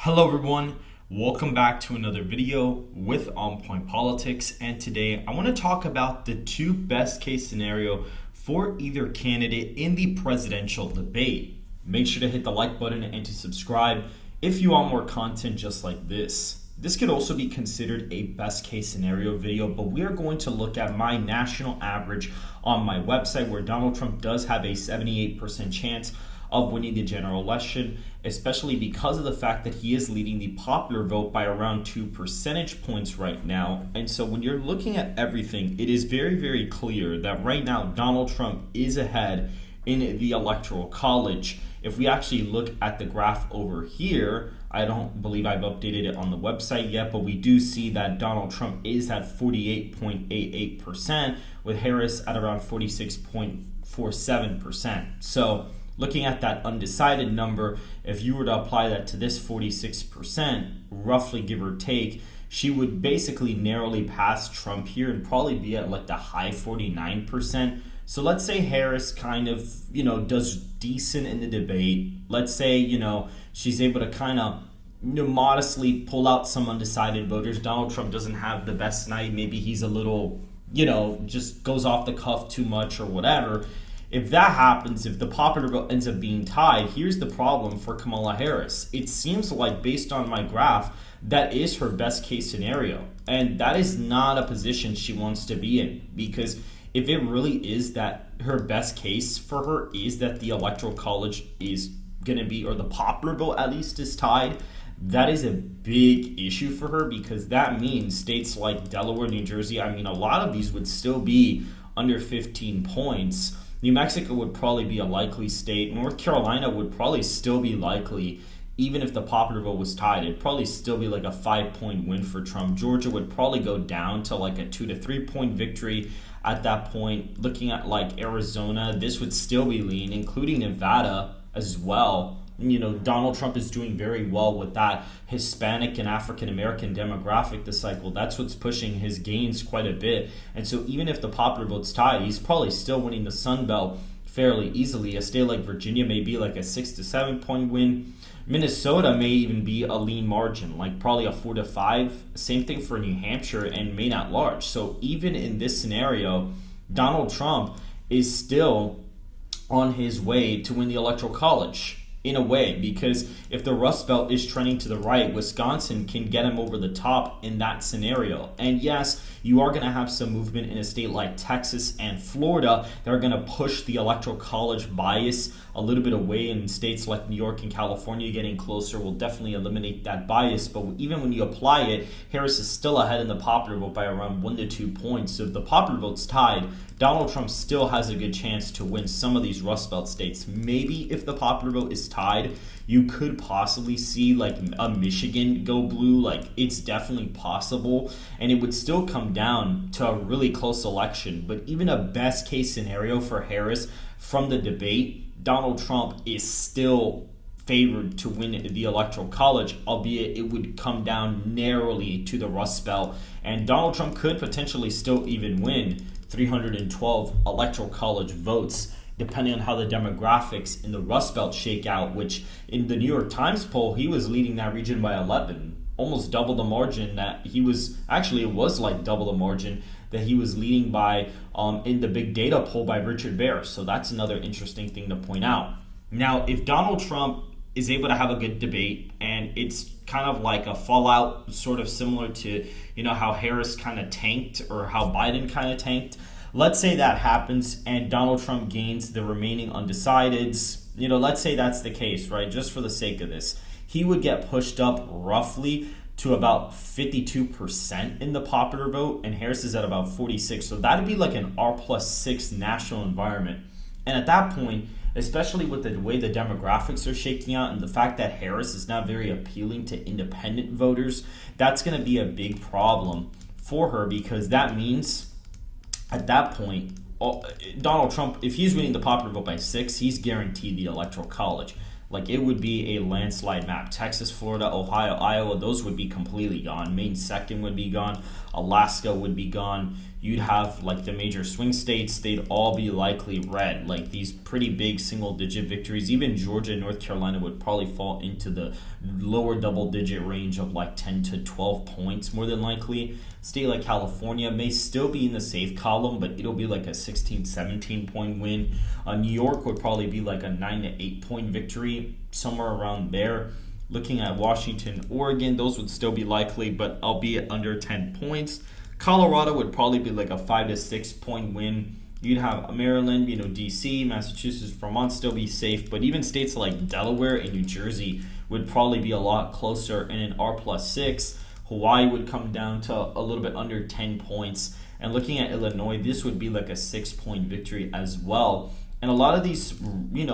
Hello everyone, welcome back to another video with On Point Politics, and today I want to talk about the two best case scenario for either candidate in the presidential debate. Make sure to hit the like button and to subscribe if you want more content just like this. This could also be considered a best case scenario video, but we are going to look at my national average on my website where Donald Trump does have a 78% chance of winning the general election, especially because of the fact that he is leading the popular vote by around 2 percentage points right now. And so when you're looking at everything, it is very, very clear that right now Donald Trump is ahead in the Electoral College. If we actually look at the graph over here, I don't believe I've updated it on the website yet, but we do see that Donald Trump is at 48.88% with Harris at around 46.47%. So looking at that undecided number, if you were to apply that to this 46%, roughly give or take, she would basically narrowly pass Trump here and probably be at like the high 49%. So let's say Harris kind of, does decent in the debate. Let's say, she's able to kind of modestly pull out some undecided voters. Donald Trump doesn't have the best night. Maybe he's a little, just goes off the cuff too much or whatever. If that happens, if the popular vote ends up being tied, here's the problem for Kamala Harris. It seems like, based on my graph, that is her best case scenario. And that is not a position she wants to be in, because if it really is that her best case for her is that the Electoral College is going to be, or the popular vote at least, is tied, that is a big issue for her, because that means states like Delaware, New Jersey, a lot of these would still be under 15 points. New Mexico would probably be a likely state. North Carolina would probably still be likely, even if the popular vote was tied. It'd probably still be like a 5-point win for Trump. Georgia would probably go down to like a 2 to 3 point victory at that point. Looking at like Arizona, this would still be lean, including Nevada as well. Donald Trump is doing very well with that Hispanic and African American demographic this cycle. That's what's pushing his gains quite a bit. And so even if the popular vote's tied, he's probably still winning the Sun Belt fairly easily. A state like Virginia may be like a 6 to 7 point win. Minnesota may even be a lean margin, like probably a 4 to 5. Same thing for New Hampshire and Maine at large. So even in this scenario, Donald Trump is still on his way to win the Electoral College. In a way, because if the Rust Belt is trending to the right, Wisconsin can get him over the top in that scenario. And yes, you are going to have some movement in a state like Texas and Florida that are going to push the Electoral College bias a little bit away, and states like New York and California getting closer will definitely eliminate that bias. But even when you apply it, Harris is still ahead in the popular vote by around 1 to 2 points. So if the popular vote's tied, Donald Trump still has a good chance to win some of these Rust Belt states. Maybe if the popular vote is tied, you could possibly see like a Michigan go blue. Like, it's definitely possible, and it would still come down to a really close election. But even a best case scenario for Harris from the debate, Donald Trump is still favored to win the Electoral College, albeit it would come down narrowly to the Rust Belt. And Donald Trump could potentially still even win 312 Electoral College votes, depending on how the demographics in the Rust Belt shake out, which in the New York Times poll, he was leading that region by 11, almost double the margin that he was, actually it was like double the margin that he was leading by in the big data poll by Richard Bear. So that's another interesting thing to point out. Now, if Donald Trump is able to have a good debate, and it's kind of like a fallout, sort of similar to, how Harris kind of tanked or how Biden kind of tanked. Let's say that happens and Donald Trump gains the remaining undecideds. Let's say that's the case, right? Just for the sake of this, he would get pushed up roughly to about 52% in the popular vote, and Harris is at about 46. So that'd be like an R+6 national environment. And at that point, especially with the way the demographics are shaking out and the fact that Harris is not very appealing to independent voters, that's going to be a big problem for her, because that means at that point, Donald Trump, if he's winning the popular vote by 6, he's guaranteed the Electoral College. Like, it would be a landslide map. Texas, Florida, Ohio, Iowa, those would be completely gone. Maine 2nd would be gone. Alaska would be gone. You'd have, like, the major swing states, they'd all be likely red. Like, these pretty big single-digit victories. Even Georgia and North Carolina would probably fall into the lower double-digit range of, like, 10 to 12 points, more than likely. State like California may still be in the safe column, but it'll be like a 16, 17-point win. New York would probably be like a 9 to 8-point victory, somewhere around there. Looking at Washington, Oregon, those would still be likely, but albeit under 10 points. Colorado would probably be like a 5 to 6-point win. You'd have Maryland, DC, Massachusetts, Vermont still be safe, but even states like Delaware and New Jersey would probably be a lot closer in an R+6. Hawaii would come down to a little bit under 10 points. And looking at Illinois, this would be like a 6-point victory as well. And a lot of these,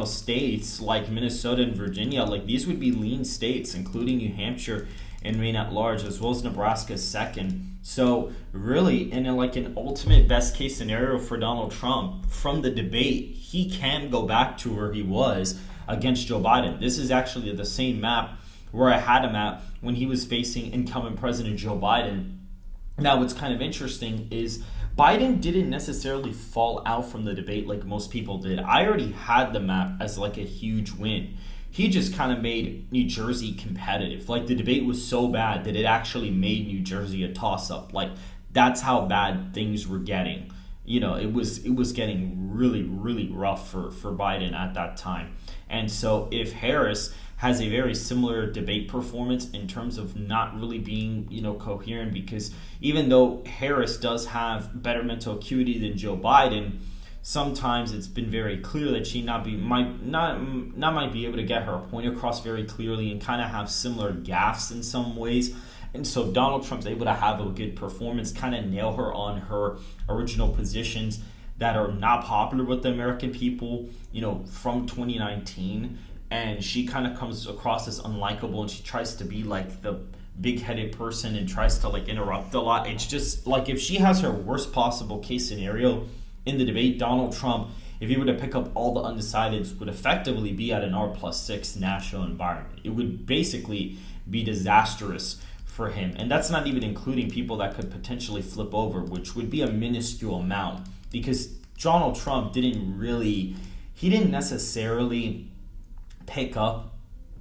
states like Minnesota and Virginia, like these would be lean states, including New Hampshire and Maine at large, as well as Nebraska 2nd. So really, in an ultimate best case scenario for Donald Trump, from the debate, he can go back to where he was against Joe Biden. This is actually the same map where I had him at when he was facing incumbent President Joe Biden. Now, what's kind of interesting is Biden didn't necessarily fall out from the debate like most people did. I already had the map as like a huge win. He just kind of made New Jersey competitive. Like, the debate was so bad that it actually made New Jersey a toss-up. Like, that's how bad things were getting. It was getting really, really rough for Biden at that time. And so if Harris has a very similar debate performance in terms of not really being, coherent, because even though Harris does have better mental acuity than Joe Biden, sometimes it's been very clear that she might be able to get her point across very clearly and kind of have similar gaffes in some ways. And so Donald Trump's able to have a good performance, kind of nail her on her original positions that are not popular with the American people, from 2019. And she kind of comes across as unlikable, and she tries to be like the big-headed person and tries to interrupt a lot. It's just like, if she has her worst possible case scenario in the debate, Donald Trump, if he were to pick up all the undecideds, would effectively be at an R+6 national environment. It would basically be disastrous for him. And that's not even including people that could potentially flip over, which would be a minuscule amount, because Donald Trump didn't necessarily pick up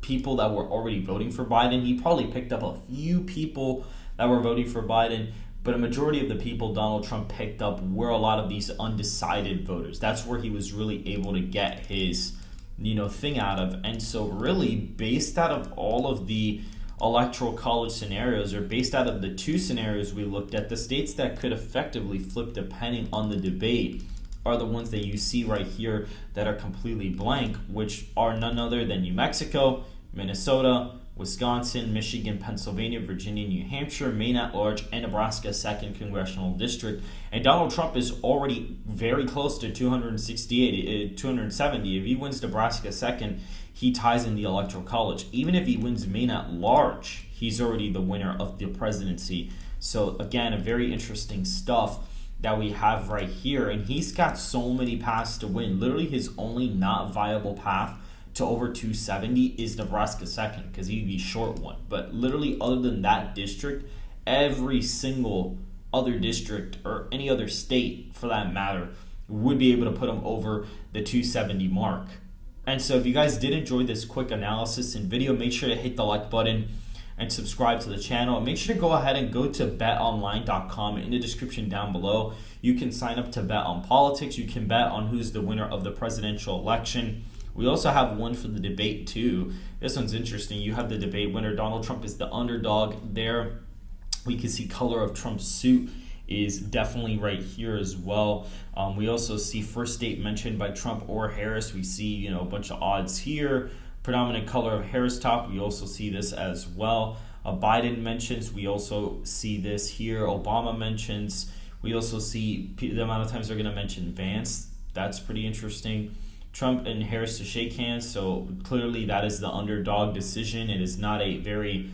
people that were already voting for Biden. He probably picked up a few people that were voting for Biden, but a majority of the people Donald Trump picked up were a lot of these undecided voters. That's where he was really able to get his, thing out of. And so really, based out of all of the electoral college scenarios, or based out of the two scenarios we looked at, the states that could effectively flip depending on the debate are the ones that you see right here that are completely blank, which are none other than New Mexico, Minnesota, Wisconsin, Michigan, Pennsylvania, Virginia, New Hampshire, Maine at large, and Nebraska 2nd Congressional District. And Donald Trump is already very close to 270. If he wins Nebraska 2nd, he ties in the Electoral College. Even if he wins Maine at large, he's already the winner of the presidency. So again, a very interesting stuff that we have right here. And he's got so many paths to win. Literally, his only not viable path to over 270 is Nebraska 2nd, because he'd be short one. But literally, other than that district, every single other district, or any other state for that matter, would be able to put him over the 270 mark. And so if you guys did enjoy this quick analysis and video, make sure to hit the like button and subscribe to the channel. And make sure to go ahead and go to betonline.com. In the description down below, you can sign up to bet on politics. You can bet on who's the winner of the presidential election. We also have one for the debate too. This one's interesting. You have the debate winner. Donald Trump is the underdog there. We can see color of Trump's suit is definitely right here as well. We also see first state mentioned by Trump or Harris. We see, a bunch of odds here. Predominant color of Harris top. We also see this as well. Biden mentions. We also see this here. Obama mentions. We also see the amount of times they're going to mention Vance. That's pretty interesting. Trump and Harris to shake hands. So clearly that is the underdog decision. It is not a very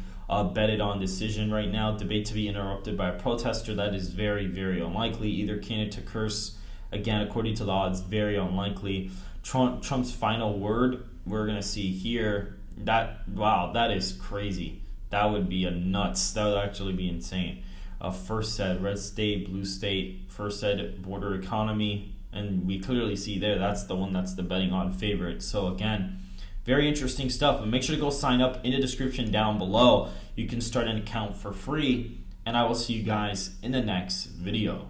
betted on decision right now. Debate to be interrupted by a protester. That is very, very unlikely. Either candidate to curse. Again, according to the odds, very unlikely. Trump's final word we're going to see here that, wow, that is crazy. That would be a nuts. That would actually be insane. First said red state, blue state, first said border economy. And we clearly see there, that's the one that's the betting on favorite. So again, very interesting stuff. But make sure to go sign up in the description down below. You can start an account for free. And I will see you guys in the next video.